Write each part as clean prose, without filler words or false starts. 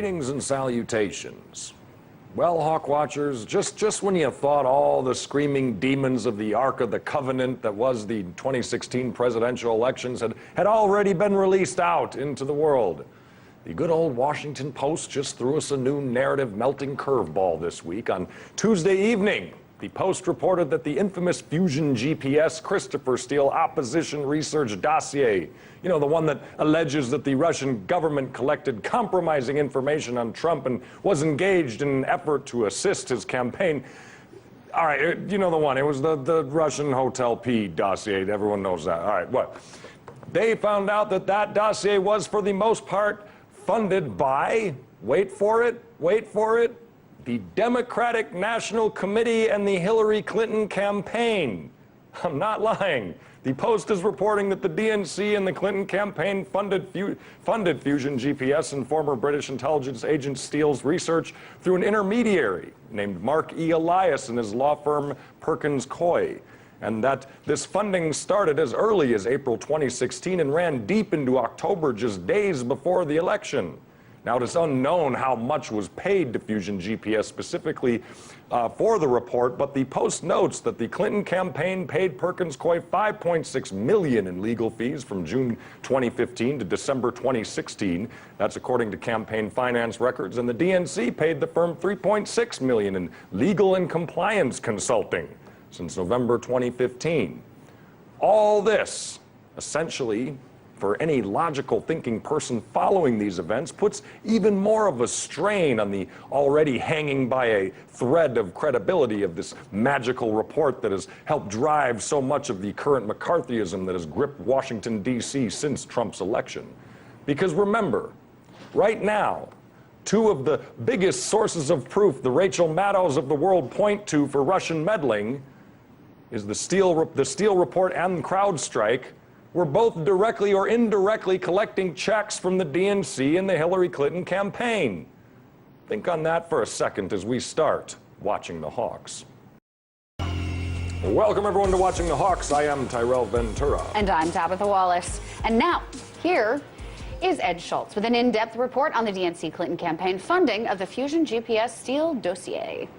Greetings and salutations. Well, Hawk Watchers, just when you thought all the screaming demons of the Ark of the Covenant that was the 2016 presidential elections had already been released out into the world, the good old Washington Post just threw us a new narrative melting curveball this week. On Tuesday evening, the Post reported that the infamous Fusion GPS Christopher Steele opposition research dossier, you know, the one that alleges that the Russian government collected compromising information on Trump and was engaged in an effort to assist his campaign. All right, you know the one. It was the Russian Hotel P dossier. Everyone knows that. All right, what? They found out that that dossier was, for the most part, funded by, wait for it, the Democratic National Committee and the Hillary Clinton campaign. I'm not lying. The Post is reporting that the DNC and the Clinton campaign funded Fusion GPS and former British intelligence agent Steele's research through an intermediary named Mark E. Elias and his law firm Perkins Coie, and that this funding started as early as April 2016 and ran deep into October, just days before the election. Now, it is unknown how much was paid to Fusion GPS specifically for the report, but the Post notes that the Clinton campaign paid Perkins Coie $5.6 million in legal fees from June 2015 to December 2016. That's according to campaign finance records, and the DNC paid the firm $3.6 million in legal and compliance consulting since November 2015. All this, essentially, for any logical thinking person following these events, puts even more of a strain on the already hanging by a thread of credibility of this magical report that has helped drive so much of the current McCarthyism that has gripped Washington, D.C. since Trump's election. Because remember, right now, two of the biggest sources of proof the Rachel Maddows of the world point to for Russian meddling is the Steele report and CrowdStrike, were both directly or indirectly collecting checks from the DNC and the Hillary Clinton campaign. Think on that for a second as we start Watching the Hawks. Welcome everyone to Watching the Hawks. I am Tyrell Ventura. And I'm Tabitha Wallace. And now, here is Ed Schultz with an in-depth report on the DNC Clinton campaign funding of the Fusion GPS Steele Dossier.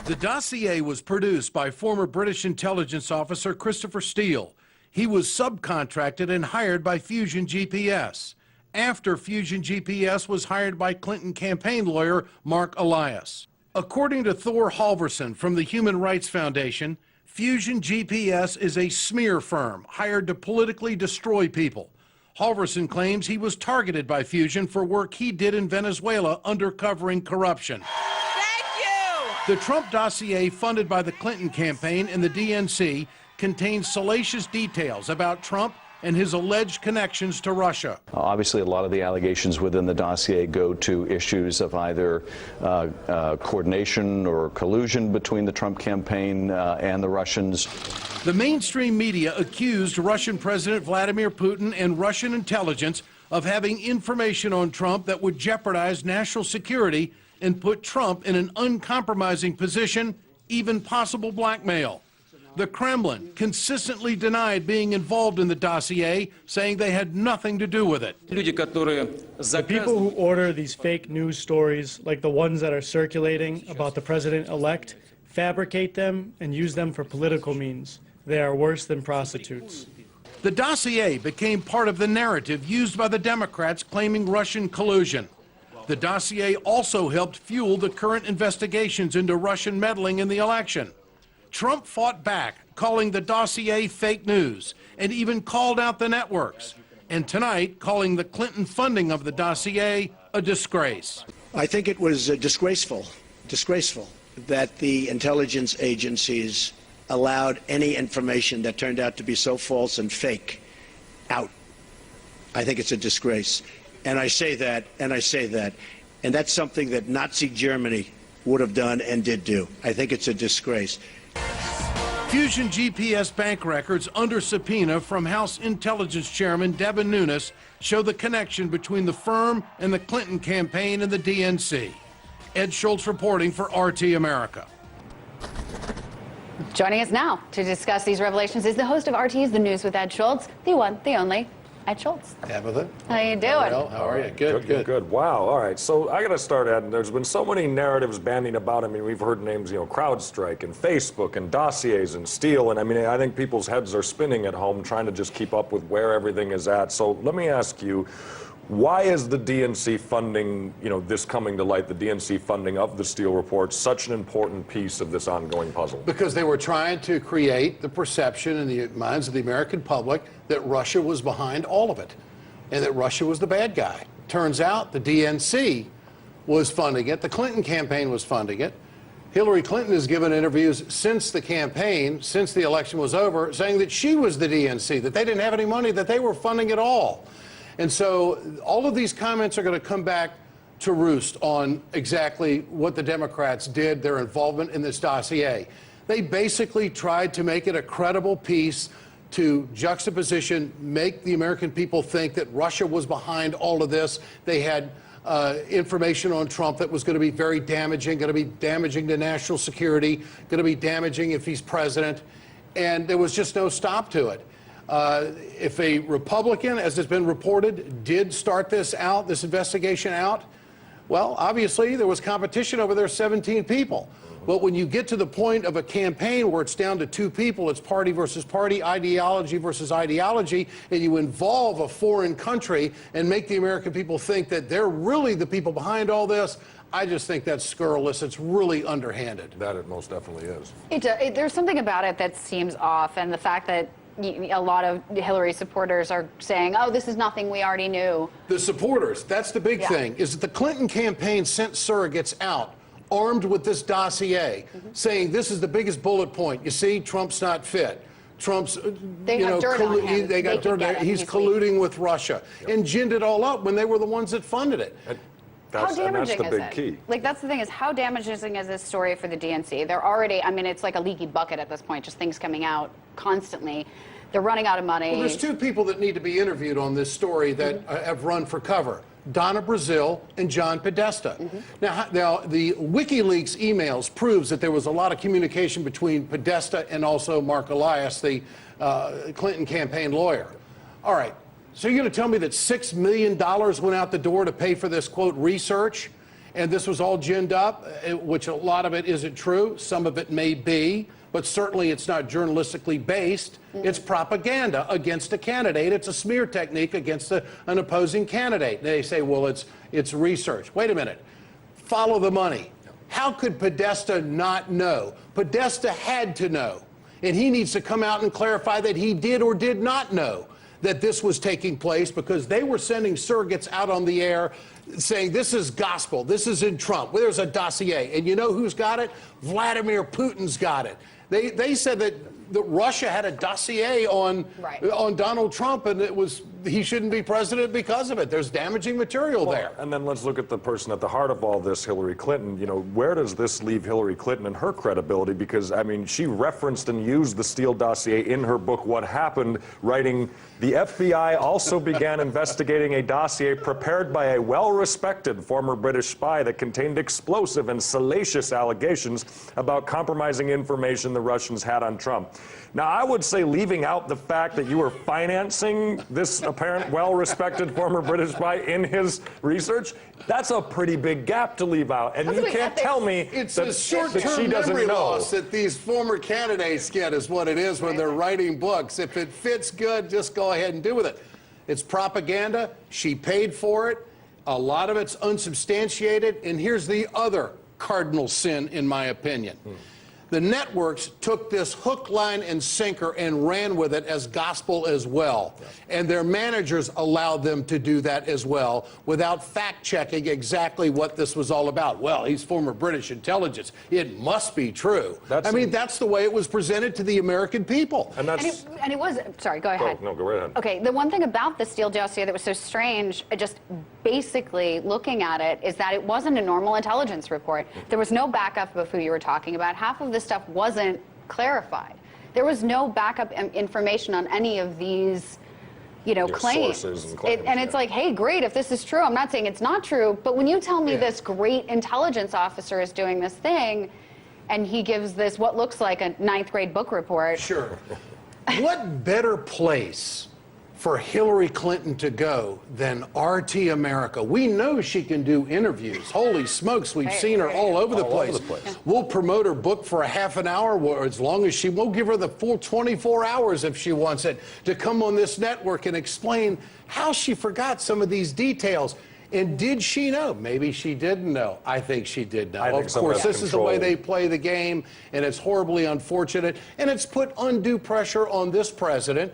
The dossier was produced by former British intelligence officer Christopher Steele. He was subcontracted and hired by Fusion GPS, after Fusion GPS was hired by Clinton campaign lawyer Mark Elias. According to Thor Halvorson from the Human Rights Foundation, Fusion GPS is a smear firm hired to politically destroy people. Halvorson claims he was targeted by Fusion for work he did in Venezuela undercovering corruption. Thank you! The Trump dossier, funded by the Clinton campaign and the DNC, contains salacious details about Trump and his alleged connections to Russia. Obviously, a lot of the allegations within the dossier go to issues of either coordination or collusion between the Trump campaign and the Russians. The mainstream media accused Russian President Vladimir Putin and Russian intelligence of having information on Trump that would jeopardize national security and put Trump in an uncompromising position, even possible blackmail. The Kremlin consistently denied being involved in the dossier, saying they had nothing to do with it. The people who order these fake news stories, like the ones that are circulating about the president-elect, fabricate them and use them for political means. They are worse than prostitutes. The dossier became part of the narrative used by the Democrats claiming Russian collusion. The dossier also helped fuel the current investigations into Russian meddling in the election. Trump fought back, calling the dossier fake news, and even called out the networks. And tonight, calling the Clinton funding of the dossier a disgrace. I think it was disgraceful that the intelligence agencies allowed any information that turned out to be so false and fake out. I think it's a disgrace. And I say that, and that's something that Nazi Germany would have done and did do. I think it's a disgrace. Fusion GPS bank records under subpoena from House Intelligence Chairman Devin Nunes show the connection between the firm and the Clinton campaign and the DNC. Ed Schultz reporting for RT America. Joining us now to discuss these revelations is the host of RT's The News with Ed Schultz, the one, the only, Ed Schultz. Tabitha. How you doing? Well, how are you? Good. Wow. All right. So I got to start, Ed. There's been so many narratives bandied about. I mean, we've heard names, CrowdStrike and Facebook and dossiers and Steele. And I mean, I think people's heads are spinning at home trying to just keep up with where everything is at. So let me ask you, why is the DNC funding, this coming to light, the DNC funding of the Steele report, such an important piece of this ongoing puzzle? Because they were trying to create the perception in the minds of the American public that Russia was behind all of it and that Russia was the bad guy. Turns out the DNC was funding it. The Clinton campaign was funding it. Hillary Clinton has given interviews since the campaign, since the election was over, saying that she was the DNC, that they didn't have any money, that they were funding it all. And so all of these comments are going to come back to roost on exactly what the Democrats did, their involvement in this dossier. They basically tried to make it a credible piece to juxtaposition, make the American people think that Russia was behind all of this. They had information on Trump that was going to be very damaging, going to be damaging to national security, going to be damaging if he's president. And there was just no stop to it. If a Republican, as has been reported, did start this investigation out, well, obviously there was competition over their 17 people. But when you get to the point of a campaign where it's down to 2 people, it's party versus party, ideology versus ideology, and you involve a foreign country and make the American people think that they're really the people behind all this, I just think that's scurrilous. It's really underhanded. That it most definitely is. There's something about it that seems off, and the fact that a lot of Hillary supporters are saying, oh, this is nothing we already knew. The supporters, that's the big thing, is that the Clinton campaign sent surrogates out armed with this dossier, saying this is the biggest bullet point. You see, Trump's not fit. Trump's, they got dirt on him. They got dirt on him. He's colluding with Russia. And ginned it all up when they were the ones that funded it. How damaging is it? Key. Like, that's the thing, is how damaging is this story for the DNC? They're already, I mean, it's like a leaky bucket at this point, just things coming out constantly. They're running out of money. Well, there's 2 people that need to be interviewed on this story that have run for cover. Donna Brazile and John Podesta. Now, the WikiLeaks emails proves that there was a lot of communication between Podesta and also Mark Elias, the Clinton campaign lawyer. All right, so you're going to tell me that $6 million went out the door to pay for this, quote, research, and this was all ginned up, which a lot of it isn't true. Some of it may be, but certainly it's not journalistically based. It's propaganda against a candidate. It's a smear technique against an opposing candidate. They say, well, it's research. Wait a minute. Follow the money. How could Podesta not know? Podesta had to know. And he needs to come out and clarify that he did or did not know that this was taking place, because they were sending surrogates out on the air saying this is gospel, this is in Trump. Well, there's a dossier. And you know who's got it? Vladimir Putin's got it. They said that Russia had a dossier on Donald Trump, and he shouldn't be president because of it. There's damaging material there. And then let's look at the person at the heart of all this, Hillary Clinton. Where does this leave Hillary Clinton and her credibility? Because, I mean, she referenced and used the Steele dossier in her book, What Happened, writing, the FBI also began investigating a dossier prepared by a well-respected former British spy that contained explosive and salacious allegations about compromising information the Russians had on Trump. Now, I would say, leaving out the fact that you were financing this apparent well-respected former British spy in his research, that's a pretty big gap to leave out. And you can't tell me it's that, a short-term she doesn't memory know. loss that these former candidates get is what it is when they're writing books. If it fits good, just go ahead and do with it. It's propaganda. She paid for it. A lot of it's unsubstantiated. And here's the other cardinal sin, in my opinion. The networks took this hook, line, and sinker and ran with it as gospel as well. And their managers allowed them to do that as well without fact-checking exactly what this was all about. Well, he's former British intelligence. It must be true. I mean, that's the way it was presented to the American people. And that's... And it was, sorry, go ahead. No, go right ahead. Okay, the one thing about the Steele dossier that was so strange, just basically looking at it, is that it wasn't a normal intelligence report. There was no backup of who you were talking about. Half of this stuff wasn't clarified. There was no backup information on any of these, claims. Sources and claims. And it's like, hey, great, if this is true. I'm not saying it's not true, but when you tell me this great intelligence officer is doing this thing, and he gives this what looks like a 9th grade book report. Sure. What better place for Hillary Clinton to go than RT America. We know she can do interviews. Holy smokes, we've seen her all over the place. We'll promote her book for a half an hour, or as long as we'll give her the full 24 hours if she wants it, to come on this network and explain how she forgot some of these details. And did she know? Maybe she didn't know. I think she did know. Of course, this is the way they play the game, and it's horribly unfortunate, and it's put undue pressure on this president.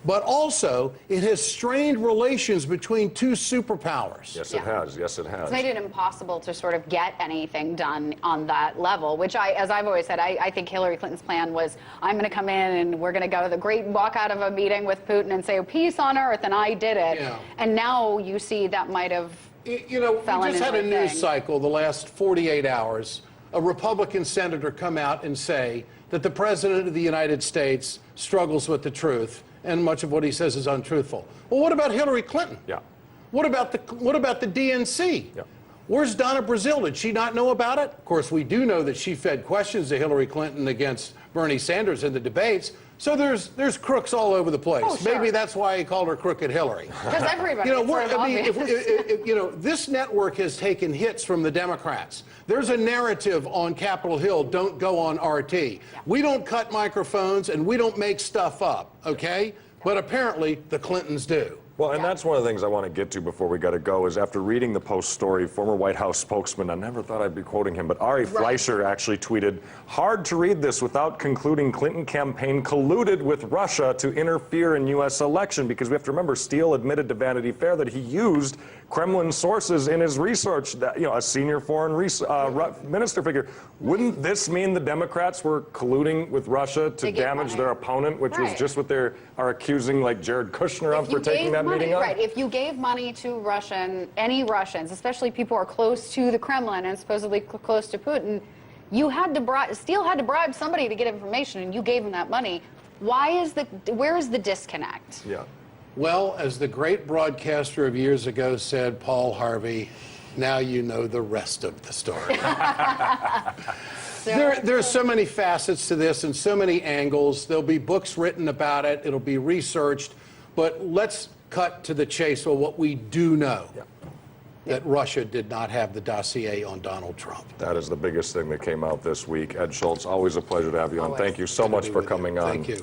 But also, it has strained relations between two superpowers. Yes, it has. Yes, it has. It's made it impossible to sort of get anything done on that level, which as I've always said, I think Hillary Clinton's plan was, I'm going to come in and we're going to go the great walk out of a meeting with Putin and say, oh, peace on earth, and I did it. Yeah. And now you see that might have You know, we just had a news cycle the last 48 hours. A Republican senator come out and say that the President of the United States struggles with the truth, and much of what he says is untruthful. Well, what about Hillary Clinton? Yeah. What about the DNC? Yeah. Where's Donna Brazile? Did she not know about it? Of course, we do know that she fed questions to Hillary Clinton against Bernie Sanders in the debates. So there's crooks all over the place. Oh, sure. Maybe that's why he called her Crooked Hillary. Because everybody, You know, it's sort of obvious. you know, this network has taken hits from the Democrats. There's a narrative on Capitol Hill, don't go on RT. We don't cut microphones and we don't make stuff up, okay? But apparently the Clintons do. Well, and that's one of the things I want to get to before we got to go is after reading the Post story, former White House spokesman, I never thought I'd be quoting him, but Ari Fleischer actually tweeted, hard to read this without concluding Clinton campaign colluded with Russia to interfere in U.S. election, because we have to remember Steele admitted to Vanity Fair that he used Kremlin sources in his research, that, you know, a senior foreign minister figure. Wouldn't this mean the Democrats were colluding with Russia to damage their opponent, which was just what they are accusing like Jared Kushner of for taking that meeting up? Right, if you gave money to any Russians, especially people who are close to the Kremlin and supposedly close to Putin, you had to bribe, Steele had to bribe somebody to get information, and you gave him that money. Where is the disconnect? Yeah. Well, as the great broadcaster of years ago said, Paul Harvey, now you know the rest of the story. There's so many facets to this and so many angles. There'll be books written about it. It'll be researched. But let's cut to the chase of what we do know. Yeah. That Russia did not have the dossier on Donald Trump. That is the biggest thing that came out this week. Ed Schultz, always a pleasure to have you on. Thank you so much for coming on. Thank you.